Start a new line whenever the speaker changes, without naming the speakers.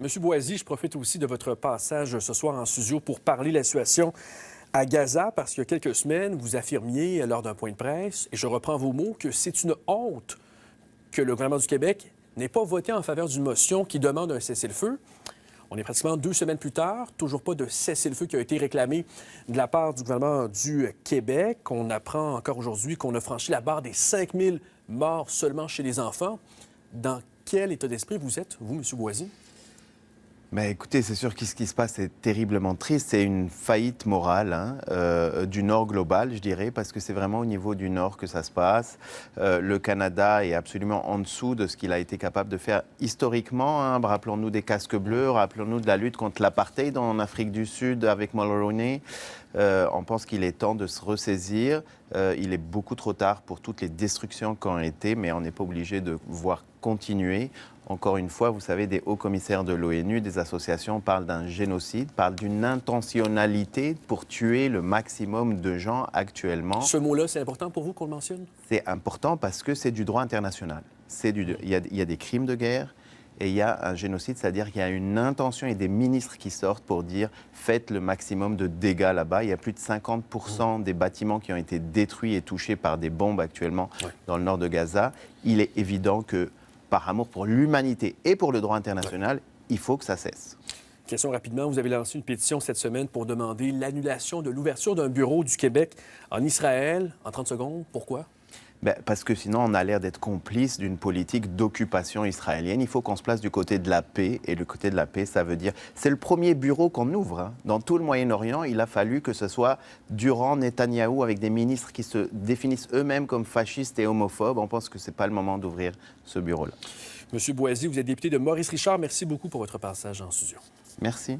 Monsieur Boisy, je profite aussi de votre passage ce soir en studio pour parler de la situation à Gaza, parce qu'il y a quelques semaines, vous affirmiez lors d'un point de presse, et je reprends vos mots, que c'est une honte que le gouvernement du Québec n'ait pas voté en faveur d'une motion qui demande un cessez-le-feu. On est pratiquement 2 semaines plus tard, toujours pas de cessez-le-feu qui a été réclamé de la part du gouvernement du Québec. On apprend encore aujourd'hui qu'on a franchi la barre des 5000 morts seulement chez les enfants. Dans quel état d'esprit vous êtes, vous, M. Boisy?
Mais écoutez, c'est sûr que ce qui se passe est terriblement triste. C'est une faillite morale du Nord global, je dirais, parce que c'est vraiment au niveau du Nord que ça se passe. Le Canada est absolument en dessous de ce qu'il a été capable de faire historiquement. Rappelons-nous des casques bleus, rappelons-nous de la lutte contre l'apartheid en Afrique du Sud avec Mulroney. On pense qu'il est temps de se ressaisir. Il est beaucoup trop tard pour toutes les destructions qui ont été, mais on n'est pas obligé de voir continuer. Encore une fois, vous savez, des hauts commissaires de l'ONU, des associations parlent d'un génocide, parlent d'une intentionnalité pour tuer le maximum de gens actuellement.
Ce mot-là, c'est important pour vous qu'on le mentionne?
C'est important parce que c'est du droit international. Il y a des crimes de guerre et il y a un génocide, c'est-à-dire qu'il y a une intention et des ministres qui sortent pour dire faites le maximum de dégâts là-bas. Il y a plus de 50% des bâtiments qui ont été détruits et touchés par des bombes actuellement dans le nord de Gaza. Il est évident que par amour pour l'humanité et pour le droit international, il faut que ça cesse.
Question rapidement, vous avez lancé une pétition cette semaine pour demander l'annulation de l'ouverture d'un bureau du Québec en Israël. En 30 secondes, pourquoi?
Parce que sinon, on a l'air d'être complice d'une politique d'occupation israélienne. Il faut qu'on se place du côté de la paix. Et le côté de la paix, ça veut dire... C'est le premier bureau qu'on ouvre. Dans tout le Moyen-Orient, il a fallu que ce soit durant Netanyahou, avec des ministres qui se définissent eux-mêmes comme fascistes et homophobes. On pense que ce n'est pas le moment d'ouvrir ce bureau-là.
Monsieur Boisy, vous êtes député de Maurice-Richard. Merci beaucoup pour votre passage en studio.
Merci.